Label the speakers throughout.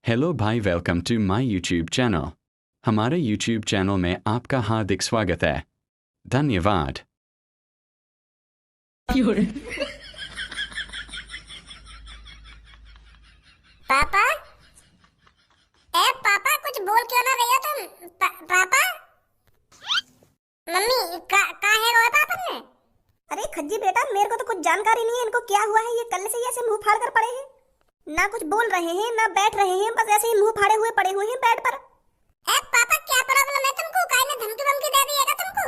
Speaker 1: Hello भाई, welcome to my YouTube channel. हमारे YouTube channel में आपका हार्दिक स्वागत है। धन्यवाद।
Speaker 2: पापा, ए पापा, कुछ बोल क्यों ना रही हो तुम? पापा, मम्मी का है वो पापा ने?
Speaker 3: अरे खज्जी बेटा, मेरे को तो कुछ जानकारी नहीं है इनको क्या हुआ है। ये कल से ऐसे मुंह फाड़ कर पड़े हैं, ना कुछ बोल रहे हैं ना बैठ रहे हैं, बस ऐसे ही मुंह फाड़े हुए पड़े हुए हैं बेड पर।
Speaker 2: ए पापा, क्या प्रॉब्लम है तुमको? काई ने धमकी वमकी दे दी है क्या तुमको?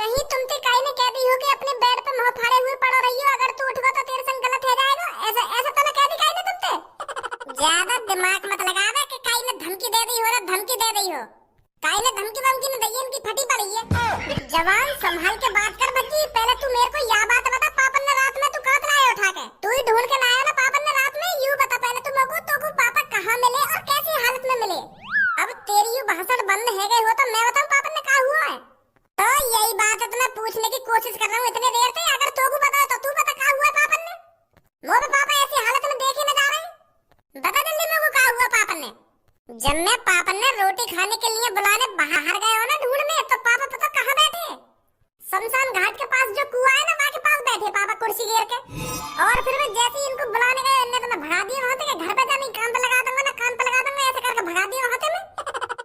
Speaker 2: कहीं तुमसे काई ने कह दी हो कि अपने बेड पे मुंह फाड़े हुए पड़ रही हो, अगर तू उठवा तो तेरे संग गलत हो जाएगा? ऐसा ऐसा तो ना कह दी काई ने तुमसे? ज्यादा दिमाग मत लगावे कि काई ने धमकी दे दी हो ना धमकी दे दी हो। काई ने धमकी वमकी ने दी, इनकी फटी पड़ी है। जवान संभाल के बात कर बच्ची। पहले तू मेरे को यह बात बता, पापन ने रात में तू कहां लाया उठा के? तू ही ढूंढ के लाया ना पापन ने रात में? यूं बता पहले तू मेरे को, तो पापा कहां मिले और कैसी हालत में मिले? अब तेरी यूं भाषण बंद है गई हो तो मैं बताऊं पापन ने कहा हुआ है? तो यही बात है तो मैं पूछने की कोशिश कर रहा हूं इतने देर से। अगर तू को पता है तो तू बता कहा हुआ है पापन ने? मोरे पापा ऐसी हालत में देखे न जा रहे हैं, बता जल्दी मेरे को कहा हुआ पापन ने? जब मैं पापन ने रोटी खाने के लिए बुलाने बाहर गए हो ना ढूंढने, तो पापा पता कहां बैठे? शमशान घाट के पास जो कुआं है ना वहां के पास बैठे पापा कुर्सी घेर के। और फिर मैं जैसे ही इनको बुलाने गए इन्हें तो मैं भगा दिया वहां से, घर पे जाने काम पे लगा दूंगा ना, काम पे लगा दूंगा, ऐसे करके भगा दिया वहां से मैं।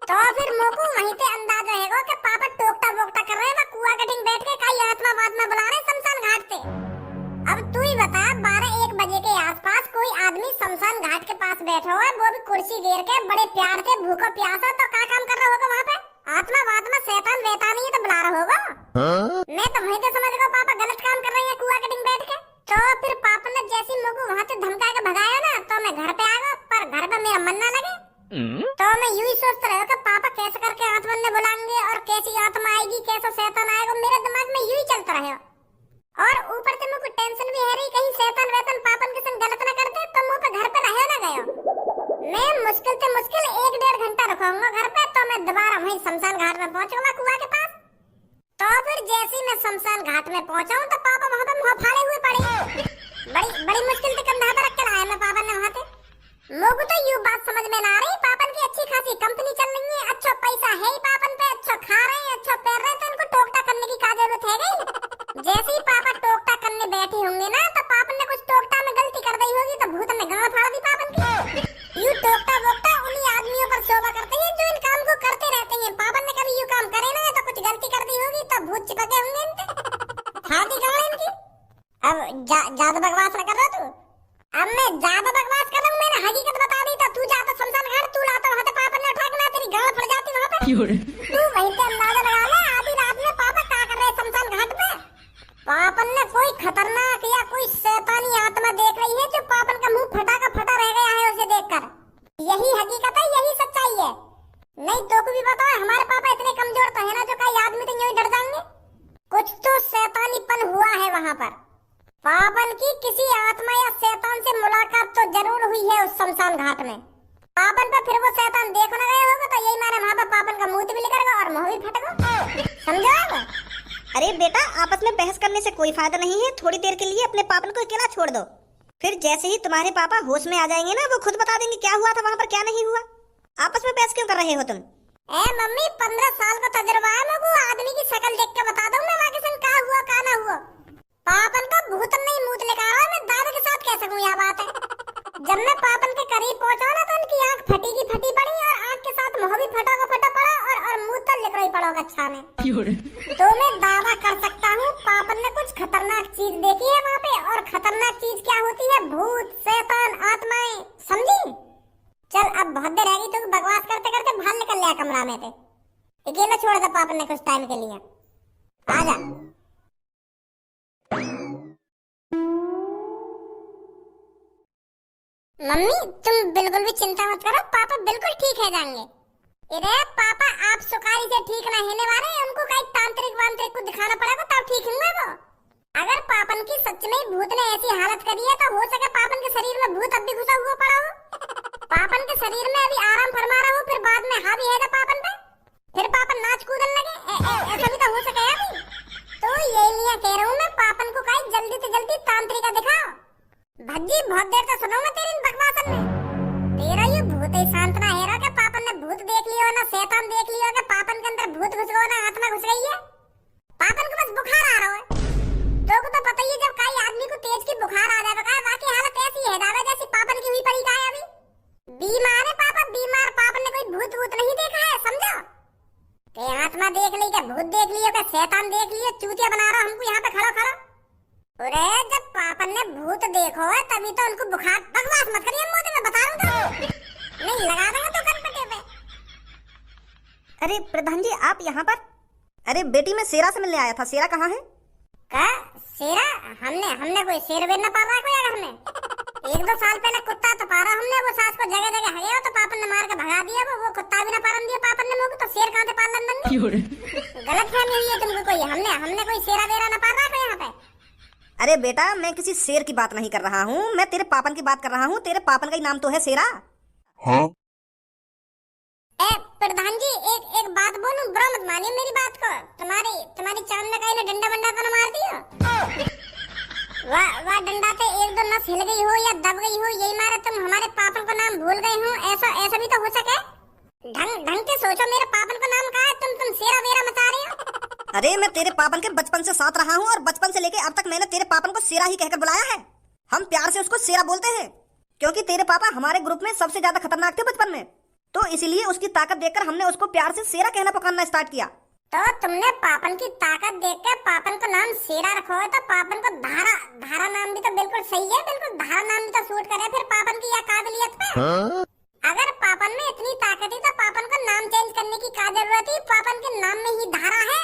Speaker 2: तो फिर मोको वहीं पे अंदाजा रहेगा कि पापा टोकता वोकता कर रहे हैं, मैं कुआं कटिंग बैठ के कई आत्मा बाद में बुला रहे शमशान घाट से। अब तू ही बता, 12-1 बजे के आसपास कोई आदमी शमशान घाट के पास बैठा हुआ है, वो भी कुर्सी घेर के बड़े प्यार से, भूखो प्यासा, तो क्या काम कर रहा होगा वहां पे? आत्मा वात्मा शैतान वैतान ही तो बुला रहा होगा। मैं तो वहीं पे समझ गया पापा गलत काम कर रहे हैं कुआं कटिंग बैठ के। तो फिर पापा ने जैसी मुझको वहां से धमका के भगाया ना, तो मैं घर पे आ गया, पर घर पे मेरा मन ना लगे। तो मैं यूं ही सोचता रहा कि पापा कैसे करके आत्मा ने बुलाएंगे और कैसी आत्मा आएगी, कैसा शैतान आएगा, मेरे दिमाग में यूं ही चलता रहा। और ऊपर से मुझको टेंशन भी है रही कहीं शैतान वैतान पापन के संग गलत ना कर दे, तो मुंह पे घर पे रहे ना गयो। मैं मुश्किल से मुश्किल 1-1.5 घंटा रुकूंगा घर पे, तो मैं दोबारा वहीं शमशान घाट में पहुंचूंगा कुआं के पास। तो फिर जैसे ही मैं शमशान घाट में पहुंचा हूं तो पापा वहां पे मुंह फाड़े हुए पड़े। बड़ी मुश्किल से कंधा पे रख के लाया मैं पापा ने वहां से। मुझको तो यूं बात समझ में ना आ रही, पापन की अच्छी खासी कंपनी चल रही है, अच्छा पैसा है ही पापन पे, अच्छा खा रहे हैं, अच्छा पहन रहे हैं, तो इनको टोकटा करने की क्या जरूरत है गई? जैसे ही पापा टोकटा करने बैठे होंगे ना, तो पापन ने कुछ टोकटा में गलती कर दी होगी, तो भूत ने गांड फाड़ दी पापन की। यूं टोकटा वोकटा उन्हीं आदमियों पर शोभा करते हैं जो इन काम को करते रहते हैं। पापन ने कभी यूं काम करे ना तो कुछ गलती कर दी होगी, तो भूत चिपके होंगे इनके, खाती गांड इनकी। अब ज्यादा बकवास न कर रहा तू? अब मैं ज्यादा बकवास कर रहा हूं, मैंने हकीकत बता दी, तो तू जाता शमशान घाट, तू लाता वहां से पापन ने उठा के ना, तेरी गांड फट जाती वहां पे। तू वहीं पे अंदाजा लगा ले आधी रात में पापा क्या कर रहे शमशान घाट पे। पापन ने कोई खतरनाक या कोई शैतानी आत्मा देख रही है जो पापन का मुंह फटा का फटा रह गया है उसे देखकर। यही हकीकत है, यही सच्चाई है। नहीं तो को भी बताओ, हमारे पापा इतने कमजोर तो है ना जो कई आदमी तो यूं ही डर जाएंगे? कुछ तो शैतानीपन हुआ है वहां पर। पापन की किसी आत्मा या शैतान से मुलाकात तो जरूर हुई है उस शमशान घाट में। पापन पे फिर वो शैतान देख न गए होगा, तो यही माने वहां पर पापन का मुंह भी निकल गया और मुंह भी फट गया। समझो आप?
Speaker 3: अरे बेटा, आपस में बहस करने से कोई फायदा नहीं है, थोड़ी देर के लिए अपने पापन को अकेला छोड़ दो। फिर जैसे ही तुम्हारे पापा होश में आ जाएंगे ना, वो खुद बता देंगे क्या हुआ था वहाँ पर क्या नहीं हुआ। आपस में बहस क्यों कर रहे हो तुम?
Speaker 2: ए मम्मी, 15 साल का तजुर्बा है मुझको, आदमी की शक्ल देख के बता दूं मैं वहां के संग क्या हुआ क्या ना हुआ। पापन का भूत नहीं मूत लेकर आ रहा, मैं दादा के साथ कह सकूं यह बात है। जब मैं पापन के करीब पहुंचा ना, तो उनकी आंख फटी की फटी पड़ी और आंख के साथ मुंह भी फटा का फटा पड़ा और मुंह तो लिख रही पड़ा अच्छा में। तो मैं दावा कर सकता हूँ पापन ने कुछ खतरनाक चीज देखी है वहाँ पे, और खतरनाक चीज क्या होती है? भूत, शैतान, आत्माएं, समझी? चल अब बहुत देर रहेगी, तो बकवास करते करते बाहर निकल लिया कमरा में से। अकेला छोड़ दे पापन ने कुछ टाइम के लिए। आजा। मम्मी, तुम बिल्कुल भी चिंता मत करो, पापा बिल्कुल ठीक है जाएंगे। अरे पापा, आप सुकारी से ठीक ना होने वाले, उनको कहीं तांत्रिक वांत्रिक को दिखाना पड़ेगा तब ठीक होंगे वो। अगर पापन की सच में भूत ने ऐसी हालत करी है, तो हो सके पापन के शरीर में भूत अब भी घुसा हुआ पड़ा हो। पापन के शरीर में अभी आराम फरमा रहा हो, फिर बाद में हावी है पापन पे, फिर पापन नाच कूदन लगे, ऐसा भी तो हो सके अभी। तो ये लिया कह रहा हूँ मैं, पापन को कहीं जल्दी से जल्दी तांत्रिका दिखाओ। भज्जी बहुत देर से सुनूंगा तेरी बकवासन में। तेरा ये भूत कोई सांत्वना है रो के पापन ने भूत देख लियो ना शैतान देख लियो के पापन के अंदर भूत घुस गयो ना आत्मा घुस गई है। पापन को बस बुखार आ रहा है। तो को तो पता ही है जब कोई आदमी को तेज की बुखार आ जाए तो बाकी हालत ऐसी है दादा जैसी पापन की हुई पड़ी का है अभी। बीमार है पापा बीमार। पापन ने कोई भूत भूत नहीं देखा है समझो। के आत्मा देख ली के भूत देख लियो के शैतान देख लियो चूतिया बना रहा हमको यहाँ पे खड़ो खड़ो। अरे जब पापन ने भूत देखो है तभी तो उनको बुखार। बकवास मत करिए मुझे मैं बता रहा हूँ नहीं लगा देंगे तो कनपटे पे।
Speaker 3: अरे प्रधान जी आप यहाँ पर? अरे बेटी मैं शेरा से मिलने आया था। शेरा कहाँ है?
Speaker 2: का शेरा? हमने कोई शेर वेर न पाला कोई घर में। 1-2 साल पहले कुत्ता तो पारा हमने वो सास को जगह जगह हगया तो पापन ने मार के भगा दिया वो कुत्ता भी ना पालन दिया पापन ने मुझको तो शेर कहाँ से पालन देंगे। गलत फहमी हुई है तुमको कोई। हमने कोई शेरा वेरा न पाला कोई यहाँ पे।
Speaker 3: अरे बेटा मैं किसी शेर की बात नहीं कर रहा हूँ मैं तेरे पापन की बात कर रहा हूँ। तेरे पापन का ही नाम तो है शेरा।
Speaker 4: हाँ
Speaker 2: ए प्रधान जी एक बात बोलूं बुरा मत मानिए मेरी बात को। तुम्हारी चांद में कहीं ने डंडा बंडा तो न मार दिया। वाह डंडा पे 1-2 नस हिल गई हो या दब गई हो यही मारे तुम हमारे पापन को नाम भूल गए हो। ऐसा भी तो हो सके। ढंग से सोचो मेरे पापन को नाम कहा है तुम शेरा वेरा मचा रही हो।
Speaker 3: अरे मैं तेरे पापन के बचपन से साथ रहा हूँ और बचपन से लेके अब तक मैंने तेरे पापन को शेरा ही कहकर बुलाया है। हम प्यार से उसको शेरा बोलते हैं क्योंकि तेरे पापा हमारे ग्रुप में सबसे ज्यादा खतरनाक थे बचपन में। तो इसीलिए उसकी ताकत देखकर हमने उसको प्यार से शेरा कहना पुकारना स्टार्ट किया।
Speaker 2: तो तुमने पापन की ताकत देखकर पापन को नाम शेरा रखो है तो पापन को धारा नाम भी तो बिल्कुल सही है। बिल्कुल धारा नाम भी तो सूट करे फिर पापन की यह काबिलियत पे। अगर पापन में इतनी ताकत ही तो पापन को नाम चेंज करने की क्या जरूरत है। पापन के नाम में ही धारा है।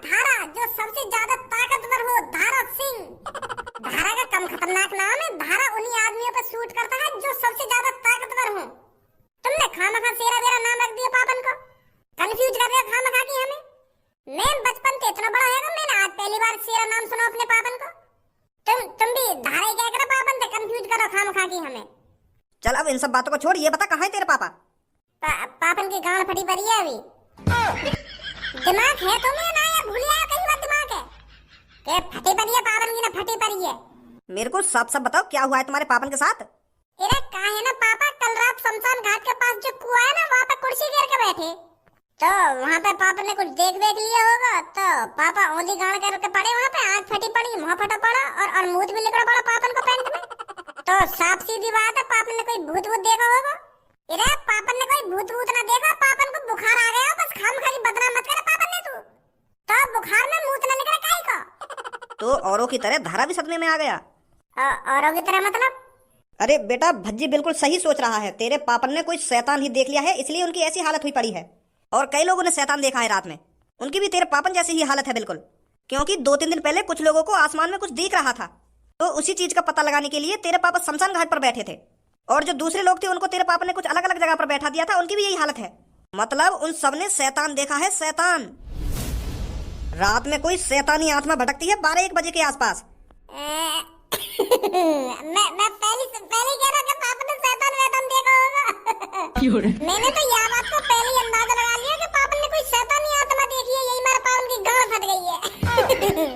Speaker 2: धारा जो सबसे ज्यादा ताकतवर हो। धारा सिंह धारा का कम खतरनाक नाम है। धारा उन्हीं आदमियों पर सूट करता है जो सबसे ज्यादा ताकतवर हो। तुमने खामखा शेरा वेरा नाम रख दिया पापन को। कंफ्यूज कर रहे हो खामखा की हमें। मैं बचपन से इतना बड़ा है ना मैंने आज पहली बार शेरा नाम सुना अपने पापन को। तुम भी धारा क्या करो पापन से कंफ्यूज करो खामखा की हमें।
Speaker 3: चल अब इन सब बातों को छोड़ ये बता कहाँ है तेरे पापा?
Speaker 2: पापन की गांड फटी पड़ी है अभी। दिमाग है तुम्हें ना या भूल गया कहीं बात दिमाग है के फटी पड़ी है पापन की ना फटी पड़ी है।
Speaker 3: मेरे को साफ बताओ क्या हुआ है तुम्हारे पापन के साथ?
Speaker 2: अरे कहा है ना पापा कल रात शमशान घाट के पास जो कुआं है ना वहाँ पे कुर्सी घेर के बैठे तो वहाँ पे पापा ने कुछ देख लिया होगा तो पापा औंधी गाड़ करके पड़े वहाँ पे। आँख फटी पड़ी मुँह फटा पड़ा और मुंह भी निकला पड़ा पापन को पैंट में। तो साफ सीधी बात है पापन ने कोई भूत देखा होगा। अरे पापन ने कोई भूत ना देखा। पापन को बुखार आ गया बस खाम खाली बदनाम मत करे पापन ने तू। तो बुखार में मुँह न निकले काई को।
Speaker 3: तो औरों की तरह धारा भी सदमे में आ गया।
Speaker 2: औरों की तरह मतलब?
Speaker 3: अरे बेटा भज्जी बिल्कुल सही सोच रहा है। तेरे पापन ने कोई शैतान ही देख लिया है इसलिए उनकी ऐसी हालत हुई पड़ी है। और कई लोगों ने शैतान देखा है रात में उनकी भी तेरे पापन जैसी ही हालत है बिल्कुल। क्योंकि 2-3 दिन पहले कुछ लोगों को आसमान में कुछ दिख रहा था तो उसी चीज का पता लगाने के लिए तेरे पापा शमशान घाट पर बैठे थे। और जो दूसरे लोग थे उनको तेरे पापा ने कुछ अलग अलग जगह पर बैठा दिया था उनकी भी यही हालत है। मतलब उन सब ने शैतान देखा है। शैतान रात में कोई शैतानी आत्मा भटकती है 12-1 बजे के आसपास।
Speaker 2: मैं पहले कह रहा कि पापा ने शैतान वैतान देखा होगा। मैंने तो यह बात को पहले ही अंदाजा लगा लिया कि पापा ने कोई शैतानी आत्मा देखी है यही मेरे पापा की गांड फट गई है।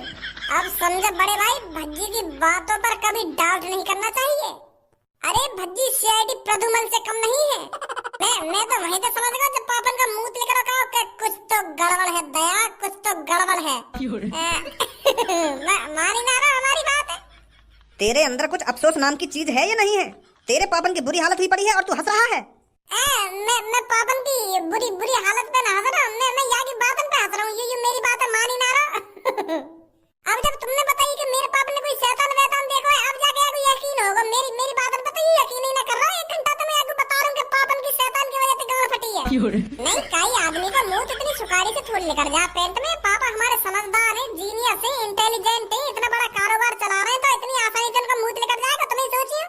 Speaker 2: अब समझो बड़े भाई भज्जी की बातों पर कभी डाउट नहीं करना चाहिए। अरे भज्जी सीआईडी प्रदुमन से कम नहीं है। मैं तो वहीं तो समझ गया जब पापन का मुंह लेकर रखा कि कुछ तो गड़बड़ है दया कुछ तो गड़बड़ है। मानी ना हमारी बात है।
Speaker 3: तेरे अंदर कुछ अफसोस नाम की चीज है या नहीं है? तेरे पापन की बुरी हालत हुई पड़ी है और तू हंस रहा है।
Speaker 2: मैं पापन की बुरी हालत पे ना हंस रहा हूँ। मैं यहाँ की बातन पे हंस रहा हूँ। ये मेरी बात है मानी ना रहा। अब जब तुमने बताई कि मेरे पापा ने कोई शैतान वैतान देखा है अब जाके आपको यकीन होगा। मेरी बातन पे तो ये यकीन ही ना कर रहा। 1 घंटा तो मैं आपको बता रहा हूँ कि पापन की शैतान की वजह से गांड फटी है। नहीं कई आदमी का मुंह इतनी सुखाड़ी से थोड़ी निकल जा पेंट में। पापा हमारे समझदार है जीनियस है इंटेलिजेंट है इतना बड़ा कारोबार चला रहे हैं तो इतनी आसानी से उनका मुंह निकल जाएगा तो नहीं सोचिए।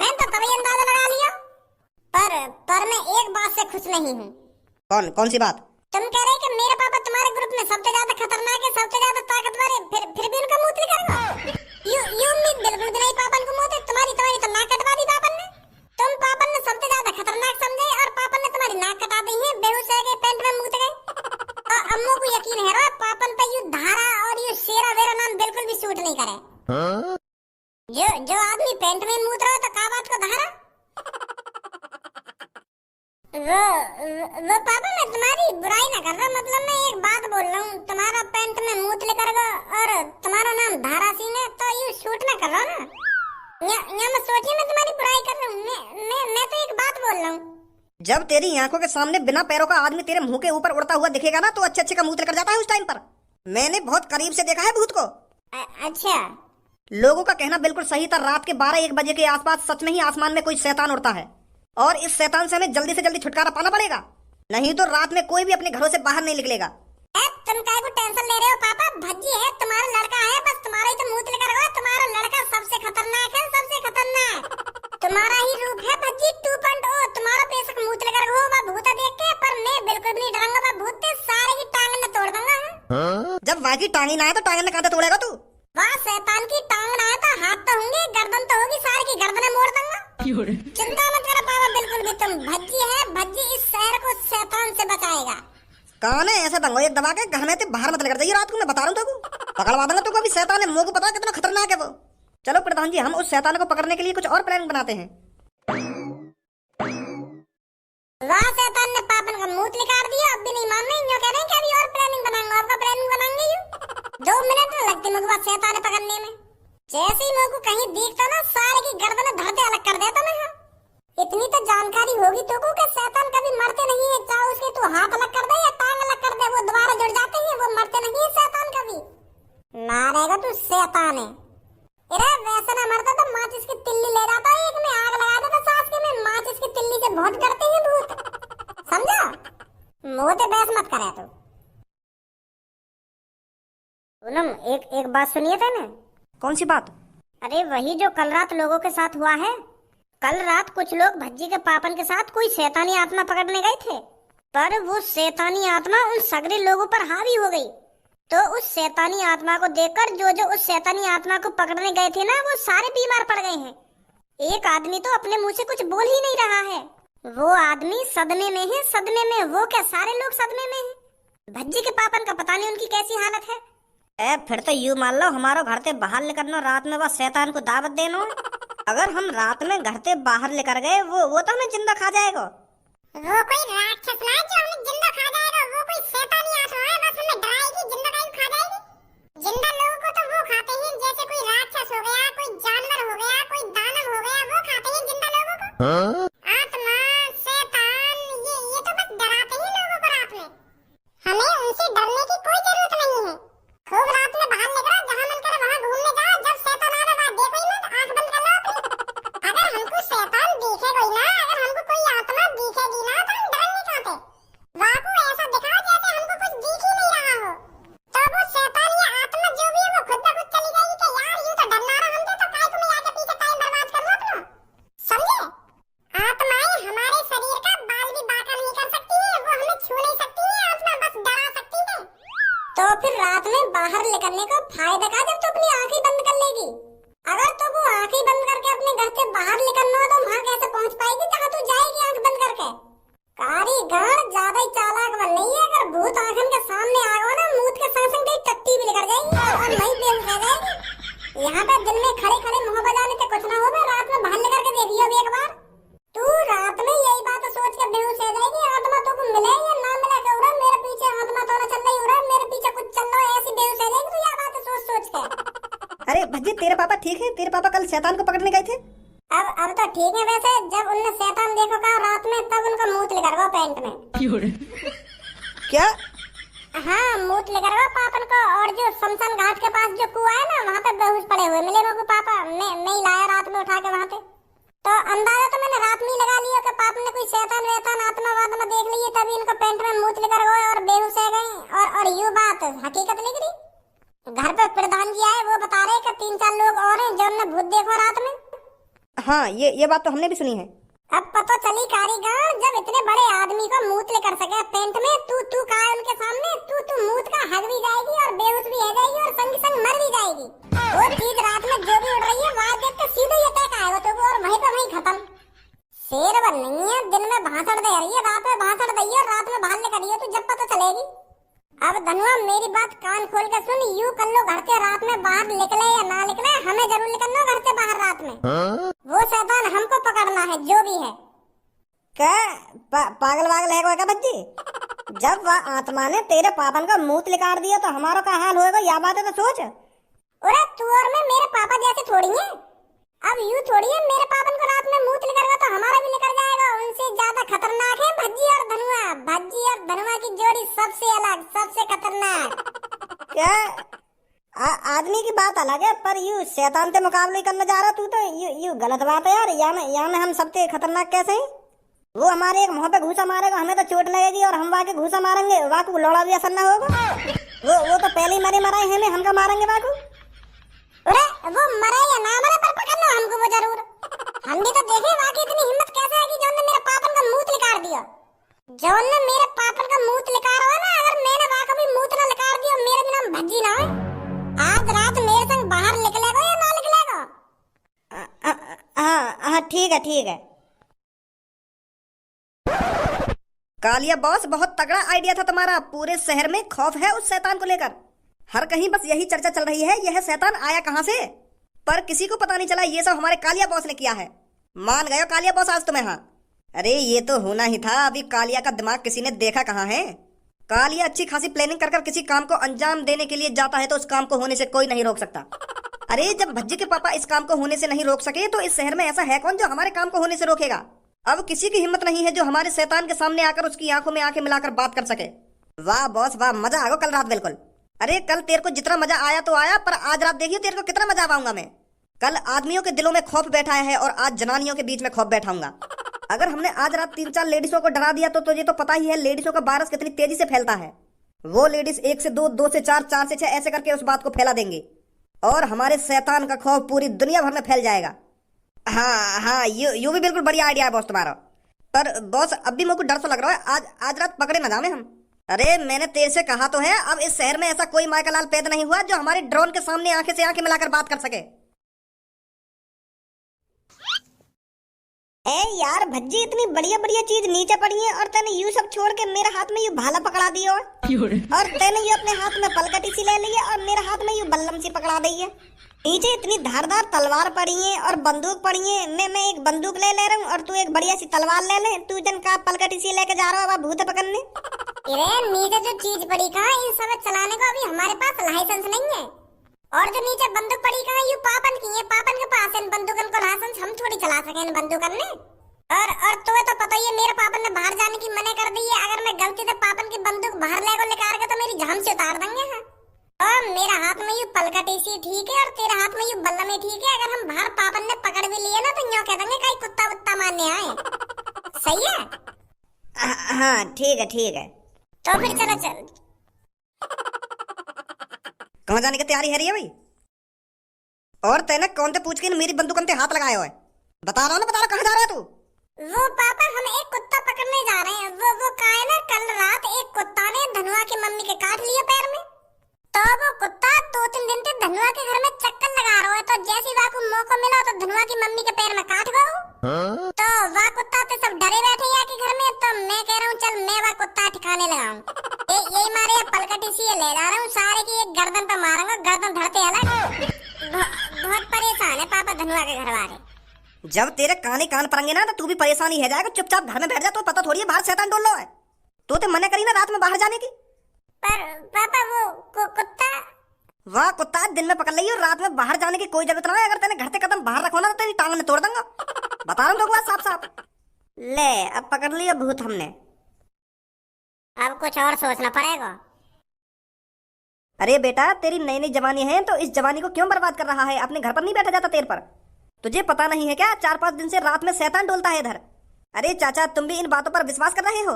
Speaker 2: मैं तो तभी अंदाजा लगा लिया। पर मैं एक बात से खुश नहीं हूँ।
Speaker 3: कौन सी बात?
Speaker 2: तुम कह रहे कि मेरे पापा तुम्हारे ग्रुप में सबसे ज्यादा खतरनाक है सबसे ज्यादा ताकतवर है फिर भी उनका मुंह निकलेगा। यू उम्मीद बिल्कुल भी नहीं पापन को मुंह तुम्हारी तो नाक कटवा दी पापन ने। तुम पापन ने सबसे ज्यादा खतरनाक समझे और पापन ने तुम्हारी नाक कटा दी है। बेहोश हो गए पेंट में मुंह गए। और अम्मू को यकीन है पापन पे यू धारा और यू शेरा वेरा नाम बिल्कुल भी सूट नहीं करे। जो आदमी पेंट में मूत रहा तो का बात को धारा वो पापा मैं तुम्हारी बुराई ना कर रहा, मतलब मैं एक बात बोल रहा हूँ, तुम्हारा पैंट में मूत लेकर गो और तुम्हारा नाम धारा सिंह है, तो यू शूट ना कर रहा ना। यहाँ मैं सोचिए मैं तुम्हारी बुराई कर रहा हूँ, मैं तो एक बात बोल रहा हूँ।
Speaker 3: जब तेरी आंखों के सामने बिना पैरों का आदमी तेरे मुंह के ऊपर उड़ता हुआ दिखेगा ना, तो अच्छे अच्छे का मूत लेकर जाता है उस टाइम पर। मैंने बहुत करीब से देखा है भूत को।
Speaker 2: अच्छा।
Speaker 3: लोगों का कहना बिल्कुल सही था, रात के 12-1 बजे के आसपास सच में ही आसमान में कोई शैतान उड़ता है, और इस शैतान से हमें जल्दी से जल्दी छुटकारा पाना पड़ेगा, नहीं तो रात में कोई भी अपने घरों से बाहर नहीं निकलेगा।
Speaker 2: तुम काय को टेंशन ले रहे हो पापा, भज्जी है तुम्हारा लड़का है, बस तुम्हारा ही तो मूत लेकर गया। तुम्हारा लड़का सबसे खतरनाक है, सबसे खतरनाक तुम्हारा ही रूप है भज्जी 2.0। तुम्हारा बेशक मूत लेकर गो वह भूत देख के, पर मैं बिल्कुल भी नहीं डरूंगा। वह भूत के सारे की टांग में तोड़ दूंगा।
Speaker 3: जब वह की टांगी ना है तो टांग में कहां तोड़ेगा तू?
Speaker 2: वह शैतान की टांग ना है तो हाथ तो होंगे, गर्दन तो होगी, सारे की गर्दनें मोड़ दूंगा। चिंता मत करो पापा, बिल्कुल भी। तुम भज्जी है, भज्जी इस शहर को शैतान से बचाएगा।
Speaker 3: कान है ऐसे दंगो एक दबा के घर में ते बाहर मत लेकर जाइए रात को, मैं बता रहा हूँ तुमको। पकड़वा देना तुमको, अभी शैतान है, मुंह को पता है कितना खतरनाक है वो। चलो प्रधान जी, हम उस शैतान को पकड़ने के लिए कुछ और प्लान बनाते हैं।
Speaker 2: वाह, शैतान ने पापन का मूत निकाल दिया, अब भी नहीं मान रहे। यूं कह रहे हैं कि अभी और प्लानिंग बनाएंगे, आपका प्लानिंग बनाएंगे यूं 2 मिनट नहीं लगते मुझे बात शैतान पकड़ने में। जैसे ही मुझको कहीं दिखता ना, सारे की गर्दन धरते अलग कर देता मैं। इतनी तो जानकारी होगी तो को कि शैतान कभी मरते नहीं है, चाहे उसके तू हाथ अलग कर दे या टांग अलग कर दे, वो दोबारा जुड़ जाते हैं, वो मरते नहीं है शैतान कभी। मारेगा तू शैतान है। अरे वैसे ना मरता तो माचिस की तिल्ली ले जाता, एक में आग लगा देता सास के में। माचिस की तिल्ली से बहुत डरते हैं भूत, समझा? मुंह पे बहस मत करे तू। पूनम, एक बात सुनिए थे ना।
Speaker 3: कौन सी बात?
Speaker 2: अरे वही जो कल रात लोगों के साथ हुआ है। कल रात कुछ लोग भज्जी के पापन के साथ कोई शैतानी आत्मा पकड़ने गए थे, पर वो शैतानी आत्मा उन सगरे लोगों पर हावी हो गई। तो उस शैतानी आत्मा को देखकर जो उस शैतानी आत्मा को पकड़ने गए थे ना, वो सारे बीमार पड़ गए हैं। एक आदमी तो अपने मुंह से कुछ बोल ही नहीं रहा है। वो आदमी सदमे में है, सदमे में। वो क्या सारे लोग सदमे में हैं। भज्जी के पापन का पता नहीं उनकी कैसी हालत है।
Speaker 3: फिर तो यूं मान लो हमारो घर से बाहर लेकर रात में बस शैतान को दावत देनो। अगर हम रात में घर से बाहर लेकर गए, वो तो हमें जिंदा खा जाएगा।
Speaker 2: वो कोई राक्षस ना जो हमें जिंदा खा जाएगा, वो कोई शैतानी आत्मा है, बस हमें डराएगी, जिंदा नहीं खा जाएगी। जिंदा लोगों को तो वो खाते हैं, जैसे कोई राक्षस हो गया, कोई जानवर हो गया, कोई दानव हो गया, वो खाते हैं जिंदा लोगों को। आत्मा, शैतान, ये तो बस डराते हैं लोगों को रात में। हमें उनसे डरने की कोई जरूरत नहीं है। खूब रात में बाहर निकलो, जहाँ मन करे वहाँ घूमने जाओ। जब शैतान आवे वहाँ देखो ही मत, आंख बंद कर लो अपनी। अगर हमको शैतान दिखेगा ही ना, अगर हमको कोई आत्मा दिखेगी ना, तो हम डरेंगे कहाँ पे? वहाँ को ऐसा दिखाओ जैसे हमको कुछ दिख ही नहीं रहा हो, तो वो शैतान या आत्मा जो भी है वो खुद ब खुद चली जाएगी कि यार यूं तो डरना रहा हमसे, तो काय को मैं आके पीछे टाइम बर्बाद कर लो अपना। समझे? आत्माएं हमारे शरीर का बाल भी बांका नहीं कर सकती है, वो हमें छू नहीं सकती है, आत्मा बस डरा सकती है। तो फिर रात में बाहर निकलने का फायदा क्या जब तू अपनी आंखें बंद कर लेगी? अगर तो वो आंखें बंद करके अपने घर से बाहर निकलना हो तो वहाँ कैसे पहुँच पाएगी जहाँ तू जाएगी आंख बंद करके? कारीगर ज्यादा ही चालाक बन रही है। अगर भूत आंखन के सामने आ गया ना, मूत के संग संग तेरी टट्टी भी लेकर जाएगी और वहीं बेहोश हो जाएगी। यहाँ पे दिन में खड़े खड़े मुँह बजाने से कुछ ना हो, रात में बाहर निकल के देखियो अभी एक बार। तू रात में यही बात सोच के बेहोश हो जाएगी। आत्मा तो को मिले या ना मिले के उड़ा मेरे पीछे आत्मा तो ना चल रही उड़ा मेरे पीछे कुछ चल रहा है, ऐसी बेहोश हो जाएगी तू यह बात सोच सोच के।
Speaker 3: अरे भज्जी, तेरे पापा ठीक है? तेरे पापा कल शैतान को पकड़ने गए थे।
Speaker 2: अब तो ठीक है। वैसे जब उनने शैतान देखो कहा रात में, तब उनका मूत लेकर गया पैंट में।
Speaker 3: क्या?
Speaker 2: हाँ, मूत लेकर गया पापन को। और जो शमशान घाट के पास जो कुआं है ना, वहाँ पे बेहोश पड़े हुए मिले मेरे को पापा। मैं ही लाया रात में उठा के वहाँ पे। तो अंदाजा तो मैंने रात में ही लगा लिया कि पाप ने कोई शैतान वैतान आत्मा वात्मा देख ली है, तभी इनको पैंट में मूत लेकर गए और बेहोश हो गए। और यूं बात हकीकत निकली। घर पे प्रधान जी आए, वो बता रहे कि 3-4 लोग और हैं जो हमने भूत देखो रात में।
Speaker 3: हाँ, ये बात तो हमने भी सुनी है।
Speaker 2: अब पता चली कारीगर, जब इतने बड़े आदमी को मूत लेकर सके पेंट में, तू कहा उनके सामने, तू मूत का हग भी जाएगी और बेहोश भी हो जाएगी और संग संग मर भी जाएगी। वो चीज रात में जो भी उड़ रही है वहाँ देख के सीधे ये अटैक आएगा तो और वहीं पे वहीं खत्म। शेर बन नहीं है, दिन में भाषण दे रही है, रात में भाषण दी और रात में बाहर निकली है, तो जब पता चलेगी। अब धनुआ मेरी बात कान खोल के सुन, यूं कर लो घर से रात में बाहर निकले या ना निकले, हमें जरूर निकलना घर से बाहर रात में। वो शैतान हमको पकड़ना है जो भी है।
Speaker 3: क्या पागल वागल है क्या बच्ची? जब वह आत्मा ने तेरे पापन का मुंह लिकार दिया तो हमारा क्या हाल होएगा, या बात है तो सोच।
Speaker 2: अरे तू और मैं मेरे पापा जैसे थोड़ी है। अब यूं थोड़ी है मेरे पापन को रात में मुंह निकलेगा तो हमारा भी निकल जाएगा। उनसे ज्यादा खतरनाक है भज्जी और धनुआ। भज्जी और धनुआ की जोड़ी सबसे अलग, सबसे खतरनाक।
Speaker 3: क्या आदमी की बात अलग है, पर यू शैतान से मुकाबले करने जा रहा तू तो यू गलत बात है यार। यहाँ में हम सबसे खतरनाक कैसे हैं? वो हमारे एक मुंह पे घूसा मारेगा, हमें तो चोट लगेगी, और हम वाके घूसा मारेंगे, वाकू लौड़ा भी असर ना होगा। वो तो पहले ही मरे मराए हैं, हम का मारेंगे वाकू।
Speaker 2: अरे वो मरे या ना मरे पर पकड़ लो हमको वो जरूर। हम भी तो देखे वाकई इतनी हिम्मत कैसे है कि जौन ने मेरे पापन का मुंह लिकार दिया। जौन ने मेरे पापन का मुंह लिकार हो ना, अगर मैंने वाका भी मुंह ना लिकार दिया, मेरे भी नाम भज्जी ना है। आज रात मेरे संग बाहर निकलेगा या ना निकलेगा?
Speaker 3: हाँ ठीक है ठीक है। कालिया बॉस, बहुत तगड़ा आइडिया था तुम्हारा। पूरे शहर में खौफ है उस शैतान को लेकर। हर कहीं बस यही चर्चा चल रही है, यह शैतान आया कहां से, पर किसी को पता नहीं चला ये सब हमारे कालिया बॉस ने किया है। मान गए कालिया बॉस आज तुम्हें? हाँ अरे ये तो होना ही था। अभी कालिया का दिमाग किसी ने देखा कहाँ है। कालिया अच्छी खासी प्लानिंग कर किसी काम को अंजाम देने के लिए जाता है तो उस काम को होने से कोई नहीं रोक सकता। अरे जब भज्जी के पापा इस काम को होने से नहीं रोक सके तो इस शहर में ऐसा है कौन जो हमारे काम को होने से रोकेगा? अब किसी की हिम्मत नहीं है जो हमारे शैतान के सामने आकर उसकी आंखों में आंखें मिलाकर बात कर सके। वाह बॉस वाह, मजा आ गया कल रात बिल्कुल। अरे कल तेरे को जितना मजा आया तो आया, पर आज रात देखियो तेरे को कितना मजा आऊंगा मैं। कल आदमियों के दिलों में खौफ बैठा है और आज जनानियों के बीच में खौफ बैठाऊंगा। अगर हमने आज रात 3-4 लेडीजों को डरा दिया तो तुझे तो पता ही है लेडीजों का वायरस कितनी तेजी से फैलता है। वो लेडीज 1 से 2, 2 से 4, 4 से 6 ऐसे करके उस बात को फैला देंगी और हमारे शैतान का खौफ पूरी दुनिया भर में फैल जाएगा। हाँ यू भी बिल्कुल बढ़िया आइडिया है बॉस तुम्हारा। पर बॉस अब भी मेरे को डर तो लग रहा है, आज रात पकड़े न जावे हम। अरे मैंने तेरे से कहा तो है, अब इस शहर में ऐसा कोई माइकल लाल पैदा नहीं हुआ जो हमारे ड्रोन के सामने आंखें से आंखें मिलाकर बात कर सके। ए यार भज्जी, इतनी बढ़िया बढ़िया चीज नीचे पड़ी है और तैने यू सब छोड़ के मेरे हाथ में यू भाला पकड़ा दिया और तैने यू अपने हाथ में पलकटी सी ले ली है और मेरे हाथ में यू बल्लम सी पकड़ा दी है। नीचे इतनी धारदार तलवार पड़ी है और बंदूक पड़ी है। मैं एक बंदूक ले रहा हूँ और तू एक बढ़िया सी तलवार ले ले। तू जन का पलकटी सी लेके जा रहा है भूत पकड़ने।
Speaker 2: अरे नीचे जो चीज पड़ी कहाँ, इन सब चलाने को अभी हमारे पास लाइसेंस नहीं है। और जो नीचे बंदूक पड़ी कहाँ, यू पापन की है, पापन के पास है बंदूकन को लाइसेंस। हम थोड़ी चला सके इन बंदूकन ने। और तुम्हें तो पता ही है मेरे पापन ने बाहर जाने की मना कर दी है। अगर मैं गलती से पापन की बंदूक बाहर लेकर गया तो मेरी जान से उतार देंगे। और मेरा हाथ में यू पलकटी सी ठीक है और तेरे हाथ में यू बल्लम ठीक है। अगर हम बाहर पापन ने पकड़ भी लिए ना तो यूं कह देंगे कहीं कुत्ता वुत्ता मारने आए। सही है?
Speaker 3: हाँ ठीक है।
Speaker 2: तो फिर चलो चल।
Speaker 3: कहाँ जाने की तैयारी है रही है भाई? और तेने कौन से पूछ के मेरी बंदूक पे हाथ लगाया हुआ है? बता रहा कहाँ जा रहा है तू?
Speaker 2: वो पापा हम एक कुत्ता पकड़ने जा रहे हैं। वो कहा है ना, कल रात एक कुत्ता ने धनुआ की मम्मी के काट लिया पैर में। तो वो कुत्ता 2-3 दिन से धनुआ के घर में चक्कर लगा रहा है। तो जैसे ही को मौका मिला तो धनुआ की मम्मी के पैर में काट गया। तो वह कुत्ता तो सब डरे बैठे हैं के घर में। तो मैं कह रहा हूँ चल मैं वह कुत्ता ठिकाने लगाऊं। यही मारे पलकटी सी ले जा रहा हूँ, सारे की एक गर्दन पे मारूंगा, गर्दन धरते अलग। बहुत परेशान है पापा धनुआ के घर वाले।
Speaker 3: जब तेरे कान पड़ेंगे ना तो तू भी परेशानी है जाएगा। चुपचाप घर में बैठ जा, तो पता थोड़ी है बाहर शैतान डोल लो है। तो मना करी ना रात में बाहर जाने की।
Speaker 2: पर पापा वो कुत्ता,
Speaker 3: वाह कुत्ता दिन में पकड़ ली और रात में बाहर जाने की कोई जरूरत ना है। अगर तेने घर से कदम बाहर रखो ना तो तेरी टांग में तोड़ दूंगा। बता रहा हूँ साफ साफ। ले अब पकड़ लिया भूत हमने।
Speaker 2: अब कुछ और सोचना पड़ेगा।
Speaker 3: अरे बेटा तेरी नई नई जवानी है तो इस जवानी को क्यों बर्बाद कर रहा है? अपने घर पर नहीं बैठा जाता तेरे पर? तुझे पता नहीं है क्या 4-5 दिन से रात में शैतान डोलता है इधर। अरे चाचा तुम भी इन बातों पर विश्वास कर रहे हो?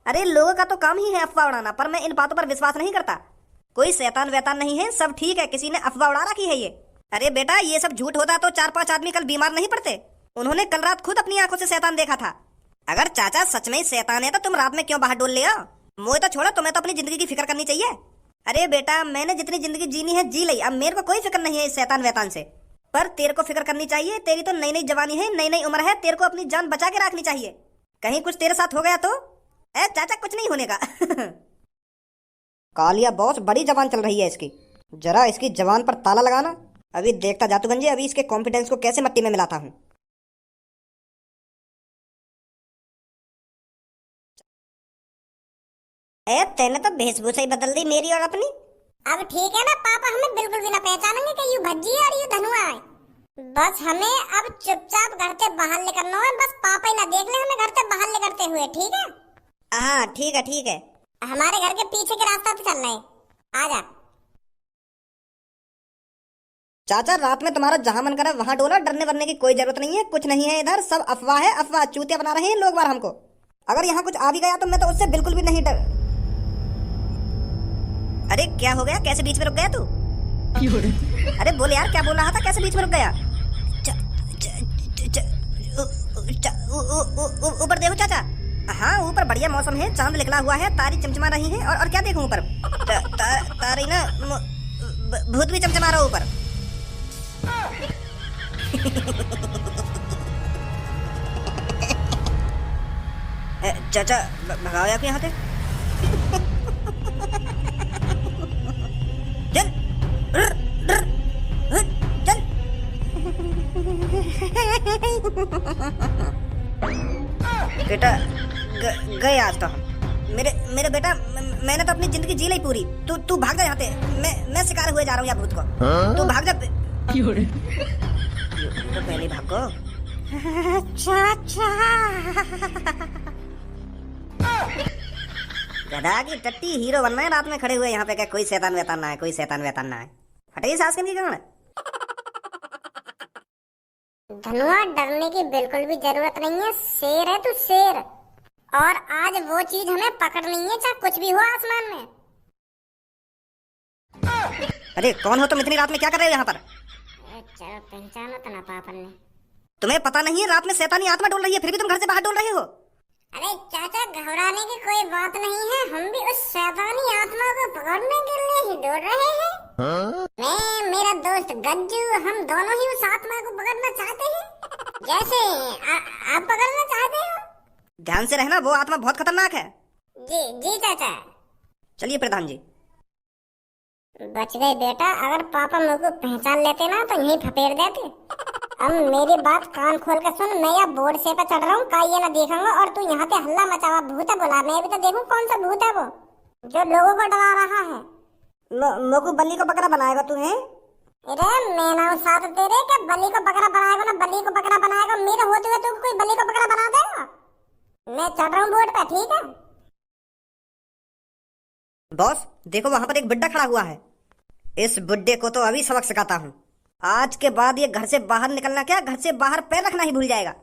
Speaker 3: अरे लोगों का तो काम ही है अफवाह उड़ाना, पर मैं इन बातों पर विश्वास नहीं करता। कोई शैतान वैतान नहीं है, सब ठीक है, किसी ने अफवाह उड़ा रखी है ये। अरे बेटा ये सब झूठ होता तो 4-5 आदमी कल बीमार नहीं पड़ते। उन्होंने कल रात खुद अपनी आंखों से शैतान देखा था। अगर चाचा सच में ही शैतान है तो तुम रात में क्यों बाहर डोल लिया? मुझे तो छोड़ो, तुम्हें तो अपनी जिंदगी की फिक्र करनी चाहिए। अरे बेटा मैंने जितनी जिंदगी जीनी है जी ली, अब मेरे को कोई फिक्र नहीं है इस शैतान वैतान से। पर तेरे को फिक्र करनी चाहिए, तेरी तो नई नई जवानी है, नई नई उम्र है, तेरे को अपनी जान बचा के रखनी चाहिए। कहीं कुछ तेरे साथ हो गया तो चाचा कुछ नहीं होने का। कालिया बॉस बड़ी जवान चल रही है इसकी, जरा इसकी जवान पर ताला लगाना। अभी देखता जातू गंजे, अभी इसके कॉन्फिडेंस को कैसे मट्टी में मिलाता हूँ। ए तेने तो वेशभूषा ही बदल दी मेरी और अपनी।
Speaker 2: अब ठीक है ना, पापा हमें बिल्कुल भी ना पहचानेंगे कि यू भज्जी है और यू धनुआ है। बस हमें अब चुपचाप घर से बाहर निकलना है, बस पापा ही ना देख ले हमें घर से बाहर निकलते हुए, ठीक है?
Speaker 3: हाँ ठीक है ठीक है।
Speaker 2: हमारे घर के पीछे के रास्ता पे चल रहे हैं, आजा।
Speaker 3: चाचा रात में तुम्हारा जहां मन करे वहां डोलो, डरने वरने की कोई जरूरत नहीं है, कुछ नहीं है इधर, सब अफवाह है, अफवाह। चूतिया बना रहे हैं लोग बार हमको। अगर यहाँ कुछ आ भी गया तो मैं तो उससे बिल्कुल भी नहीं डर। अरे क्या हो गया, कैसे बीच में रुक गया तू? अरे बोल यार, क्या बोल रहा था, कैसे बीच में रुक गया? ऊपर देखो चाचा। हाँ ऊपर बढ़िया मौसम है, चांद निकला हुआ है, तारी चमचमा रही है। और क्या देखूं ऊपर? तारी ना, भूत भी चमचमा रहा ऊपर। चाचा भगाओ यार यहाँ से। चल चल। बेटा गए आज तो हम। मेरे बेटा, मैंने तो अपनी जिंदगी जी ली पूरी। तू भाग जा यहाँ से। मैं शिकार हुए जा रहा हूँ यहाँ भूत को। तू भाग जा। तो पहले भागो। गधा की टट्टी, हीरो बनना है रात में खड़े हुए यहाँ पे। क्या कोई शैतान वैतान ना है, कोई शैतान वैतान ना है। हटाइए सास की कौन है?
Speaker 2: धनुआ डरने की बिल्कुल भी जरूरत नहीं है, शेर है तू शेर। और आज वो चीज हमें पकड़नी है, चाहे कुछ भी हो आसमान में।
Speaker 3: अरे कौन हो तुम, इतनी रात में क्या कर रहे हो यहाँ पर?
Speaker 2: चलो पहचाना तो ना पापा ने।
Speaker 3: तुम्हें पता नहीं है रात में शैतानी आत्मा डोल रही है, फिर भी तुम घर से बाहर डोल रहे हो?
Speaker 2: अरे चाचा घबराने की कोई बात नहीं है, हम भी उस शैतानी आत्मा को पकड़ने के लिए ही डोल रहे हैं। मैं मेरा दोस्त गज्जू, हम दोनों ही उस आत्मा को पकड़ना चाहते हैं, जैसे आप पकड़ना चाहते हो।
Speaker 3: ध्यान से रहना, वो आत्मा बहुत खतरनाक है।
Speaker 2: जी जी चाचा।
Speaker 3: चलिए प्रधान जी।
Speaker 2: बच गए बेटा, अगर पापा मेरे को पहचान लेते ना तो यहीं फपेड़ देते। अब मेरी बात कान खोल कर सुन, मैं यहाँ बोर्ड से पे चढ़ रहा हूँ, का ये ना देखूंगा। और तू यहाँ पे हल्ला मचावा, भूत है बोला, मैं भी तो देखूं कौन सा भूत है वो जो लोगों को डरा रहा है।
Speaker 3: मोकू बल्ली को बकरा बनाएगा तू है?
Speaker 2: अरे मैं ना साथ तेरे क्या बलि को बकरा बनाएगा ना बलि को बकरा बनाएगा। मेरे होते हुए तू कोई बलि को बकरा बना देगा? मैं चढ़ रहा हूँ बोर्ड पे, ठीक है?
Speaker 3: बॉस देखो वहां पर एक बुड्ढा खड़ा हुआ है। इस बुड्ढे को तो अभी सबक सिखाता हूँ। आज के बाद ये घर से बाहर निकलना क्या, घर से बाहर पैर रखना ही भूल जाएगा।